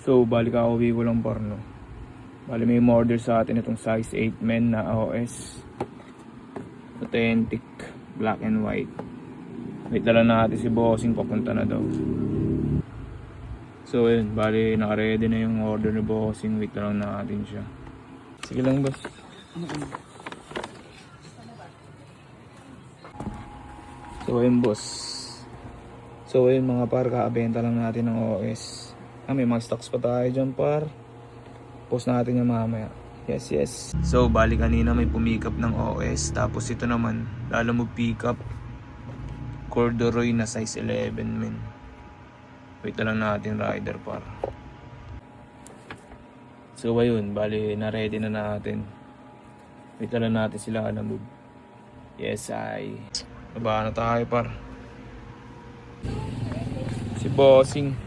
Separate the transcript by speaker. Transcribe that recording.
Speaker 1: So, bali ka-uwi ko lang par, no. Bali may order sa atin itong size 8 men na AOS. Authentic, black and white. Wait na lang natin si bossing, papunta na daw. So ayun, bali naka-ready na yung order ni bossing. Wait na lang natin siya. Sige lang boss. So ayun boss. So ayun mga par, kakabenta lang natin ng OS. May mga stocks pa tayo dyan par. Post natin yung mamaya. Yes, yes. So bali kanina may pumikap ng OS. Tapos ito naman, lalo mo pick up corduroy na size 11 men. Wait na lang natin rider par. So ayun, bali na ready na natin. Wait na lang natin sila na move. Yes ay. Baba na tayo par. Si bossing.